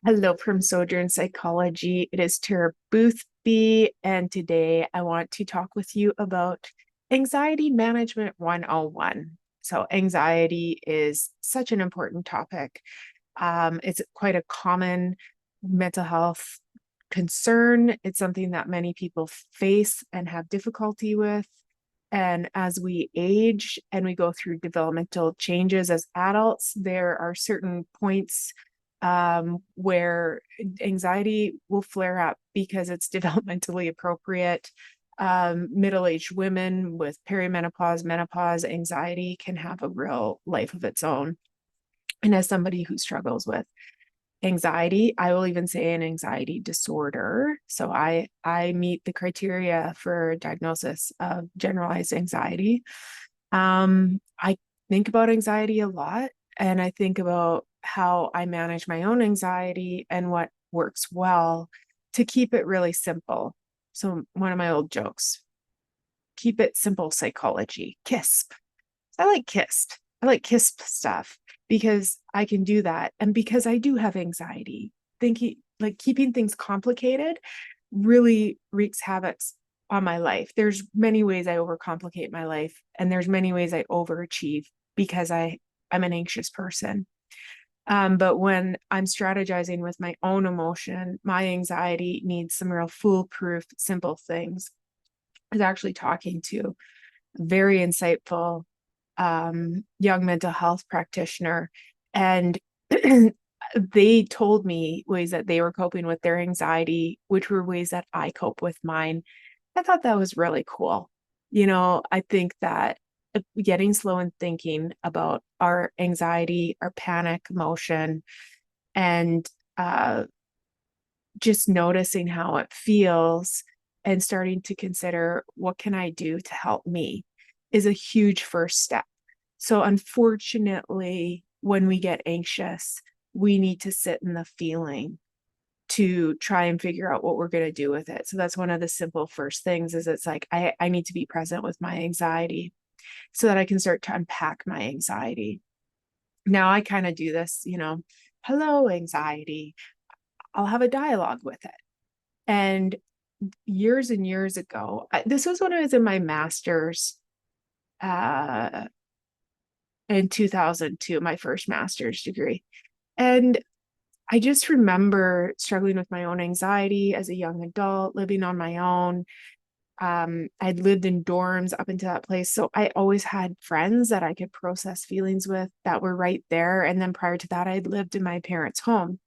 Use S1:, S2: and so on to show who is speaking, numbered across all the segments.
S1: Hello from Sojourn Psychology. It is Tara Boothby, and today I want to talk with you about Anxiety Management 101. So, anxiety is such an important topic. It's quite a common mental health concern. It's something that many people face and have difficulty with. And as we age and we go through developmental changes as adults, there are certain points where anxiety will flare up because it's developmentally appropriate. Middle-aged women with perimenopause, menopause, anxiety can have a real life of its own. And as somebody who struggles with anxiety, I will even say an anxiety disorder. So I meet the criteria for diagnosis of generalized anxiety. I think about anxiety a lot, and I think about how I manage my own anxiety and what works well to keep it really simple. So one of my old jokes, keep it simple psychology, KISP. I like KISP. I like KISP stuff because I can do that. And because I do have anxiety, thinking like keeping things complicated really wreaks havoc on my life. There's many ways I overcomplicate my life, and there's many ways I overachieve because I'm an anxious person. But when I'm strategizing with my own emotion, my anxiety needs some real foolproof, simple things. I was actually talking to a very insightful young mental health practitioner, and they told me ways that they were coping with their anxiety, which were ways that I cope with mine. I thought that was really cool. I think that getting slow and thinking about our anxiety, our panic emotion, and just noticing how it feels and starting to consider what can I do to help me is a huge first step. So unfortunately, when we get anxious, we need to sit in the feeling to try and figure out what we're going to do with it. So that's one of the simple first things is it's like I need to be present with my anxiety so that I can start to unpack my anxiety. Now I kind of do this, hello, anxiety. I'll have a dialogue with it. And years and years ago, this was when I was in my master's uh, in 2002, my first master's degree. And I just remember struggling with my own anxiety as a young adult, living on my own. I'd lived in dorms up into that place. So I always had friends that I could process feelings with that were right there. And then prior to that, I'd lived in my parents' home.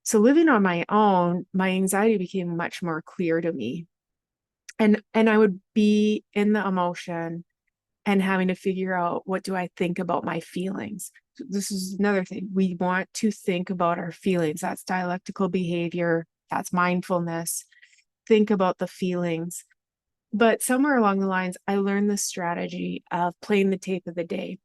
S1: So living on my own, my anxiety became much more clear to me. And I would be in the emotion and having to figure out what do I think about my feelings. So this is another thing. We want to think about our feelings. That's dialectical behavior. That's mindfulness. Think about the feelings. But somewhere along the lines, I learned the strategy of playing the tape of the day.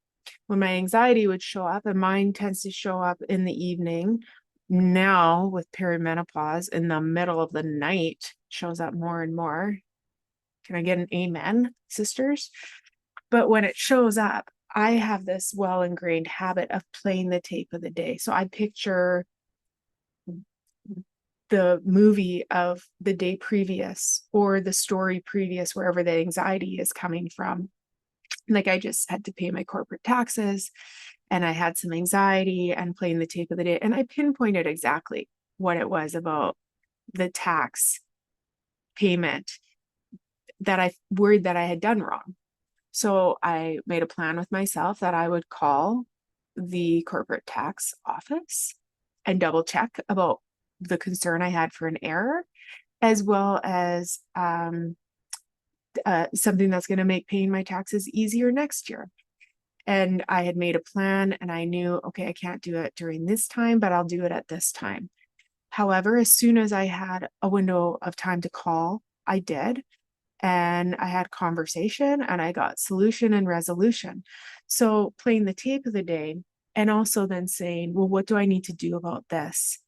S1: When my anxiety would show up, and mine tends to show up in the evening, now with perimenopause, in the middle of the night, shows up more and more. Can I get an amen, sisters? But when it shows up, I have this well ingrained habit of playing the tape of the day. So I picture the movie of the day previous or the story previous, wherever the anxiety is coming from. Like I just had to pay my corporate taxes and I had some anxiety and playing the tape of the day. And I pinpointed exactly what it was about the tax payment that I worried that I had done wrong. So I made a plan with myself that I would call the corporate tax office and double check about the concern I had for an error, as well as something that's going to make paying my taxes easier next year. And I had made a plan and I knew, okay, I can't do it during this time, but I'll do it at this time. However, as soon as I had a window of time to call, I did. And I had conversation and I got solution and resolution. So playing the tape of the day and also then saying, well, what do I need to do about this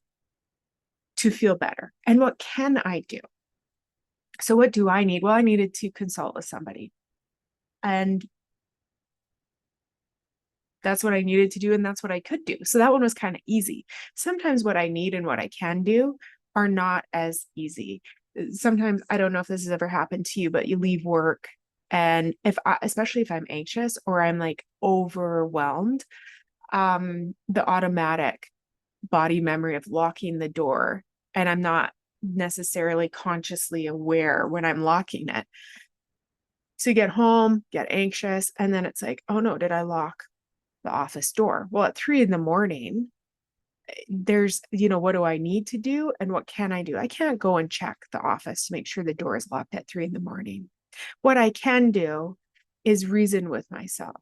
S1: to feel better? And what can I do? So what do I need? Well, I needed to consult with somebody. And That's what I needed to do, and that's what I could do. So that one was kind of easy. Sometimes what I need and what I can do are not as easy. Sometimes, I don't know if this has ever happened to you, but you leave work, and especially if I'm anxious or I'm like overwhelmed, the automatic body memory of locking the door, and I'm not necessarily consciously aware when I'm locking it. So you get home, get anxious, and then it's like, oh no, did I lock the office door? Well, at 3 in the morning, there's, what do I need to do and what can I do? I can't go and check the office to make sure the door is locked at 3 in the morning. What I can do is reason with myself.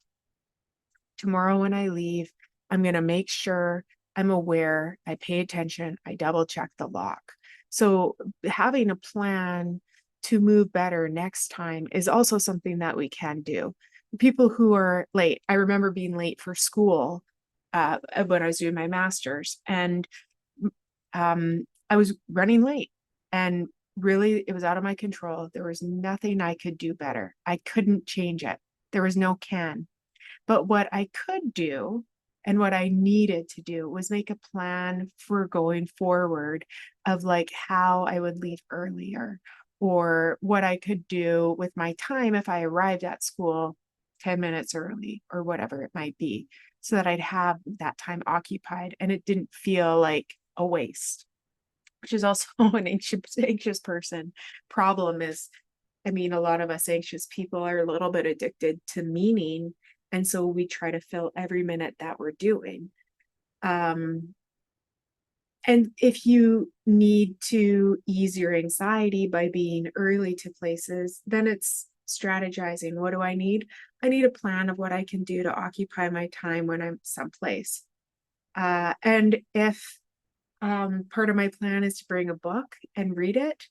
S1: Tomorrow when I leave, I'm going to make sure I'm aware, I pay attention, I double check the lock. So having a plan to move better next time is also something that we can do. People who are late, I remember being late for school when I was doing my master's, and I was running late, and really it was out of my control. There was nothing I could do better. I couldn't change it. There was no can. But what I could do and what I needed to do was make a plan for going forward of like how I would leave earlier, or what I could do with my time if I arrived at school 10 minutes early or whatever it might be, so that I'd have that time occupied and it didn't feel like a waste, which is also an anxious person problem. Is, I mean, a lot of us anxious people are a little bit addicted to meaning. And so we try to fill every minute that we're doing. And if you need to ease your anxiety by being early to places, then it's strategizing. What do I need? I need a plan of what I can do to occupy my time when I'm someplace. And if part of my plan is to bring a book and read it,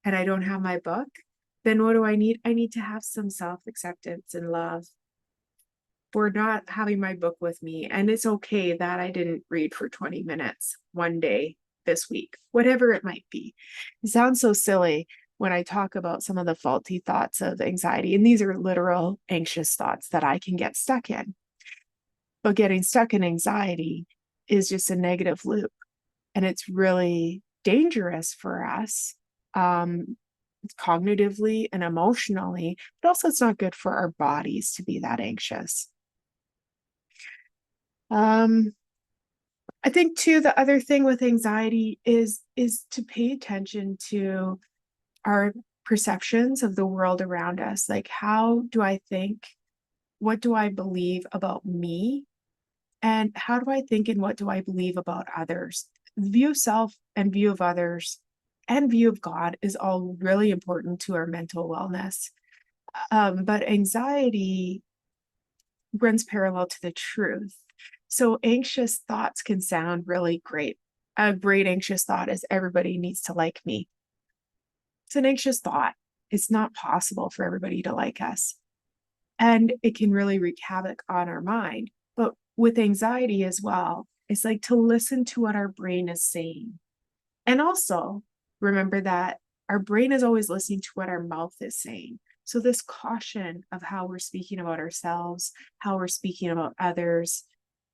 S1: and I don't have my book, then what do I need? I need to have some self-acceptance and love for not having my book with me. And it's okay that I didn't read for 20 minutes one day this week, whatever it might be. It sounds so silly when I talk about some of the faulty thoughts of anxiety, and these are literal anxious thoughts that I can get stuck in. But getting stuck in anxiety is just a negative loop, and it's really dangerous for us, cognitively and emotionally, but also it's not good for our bodies to be that anxious. I think too, the other thing with anxiety is to pay attention to our perceptions of the world around us. Like, how do I think? What do I believe about me? And how do I think and what do I believe about others? View of self and view of others and view of God is all really important to our mental wellness. But anxiety runs parallel to the truth. So anxious thoughts can sound really great. A great anxious thought is everybody needs to like me. It's an anxious thought. It's not possible for everybody to like us. And it can really wreak havoc on our mind. But with anxiety as well, it's like to listen to what our brain is saying. And also remember that our brain is always listening to what our mouth is saying. So this caution of how we're speaking about ourselves, how we're speaking about others,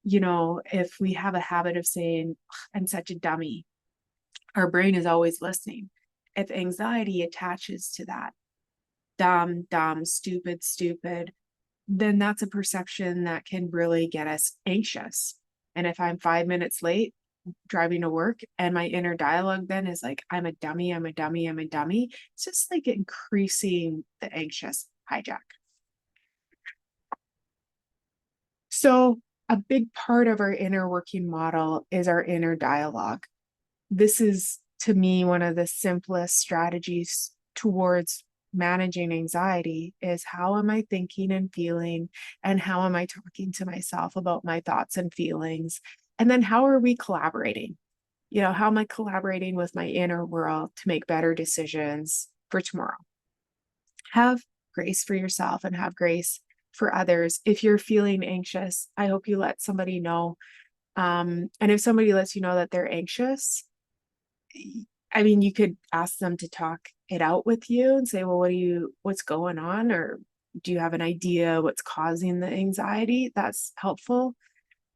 S1: if we have a habit of saying, I'm such a dummy, our brain is always listening. If anxiety attaches to that, dumb, dumb, stupid, stupid, then that's a perception that can really get us anxious. And if I'm 5 minutes late driving to work and my inner dialogue then is like, I'm a dummy, I'm a dummy, I'm a dummy, it's just like increasing the anxious hijack. So a big part of our inner working model is our inner dialogue. This is, to me, one of the simplest strategies towards managing anxiety is how am I thinking and feeling, and how am I talking to myself about my thoughts and feelings? And then how are we collaborating? How am I collaborating with my inner world to make better decisions for tomorrow? Have grace for yourself and have grace for others. If you're feeling anxious, I hope you let somebody know. And if somebody lets you know that they're anxious, I mean, you could ask them to talk it out with you and say, well, what's going on? Or do you have an idea what's causing the anxiety? That's helpful.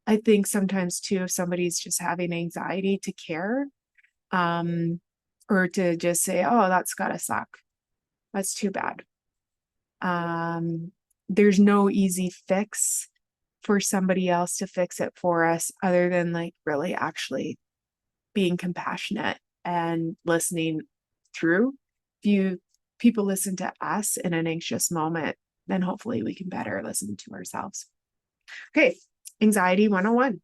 S1: I think sometimes too, if somebody's just having anxiety, to care, or to just say, oh, that's gotta suck. That's too bad. There's no easy fix for somebody else to fix it for us other than like really actually being compassionate and listening through. If people listen to us in an anxious moment, then hopefully we can better listen to ourselves. Okay, anxiety 101.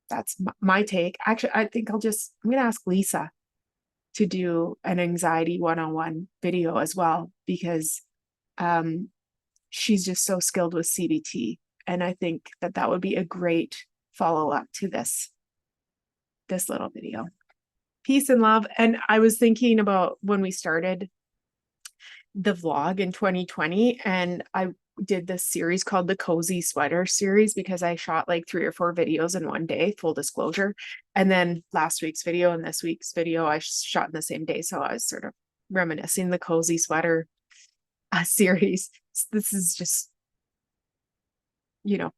S1: That's my take. Actually, I'm going to ask Lisa to do an anxiety 101 video as well, because she's just so skilled with CBT. And I think that would be a great follow-up to this little video. Peace and love. And I was thinking about when we started the vlog in 2020, and I did this series called the Cozy Sweater series because I shot like 3 or 4 videos in one day, full disclosure. And then last week's video and this week's video I shot in the same day. So I was sort of reminiscing the Cozy Sweater series. So this is just,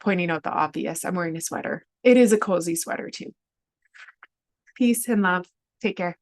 S1: pointing out the obvious. I'm wearing a sweater. It is a cozy sweater too. Peace and love. Take care.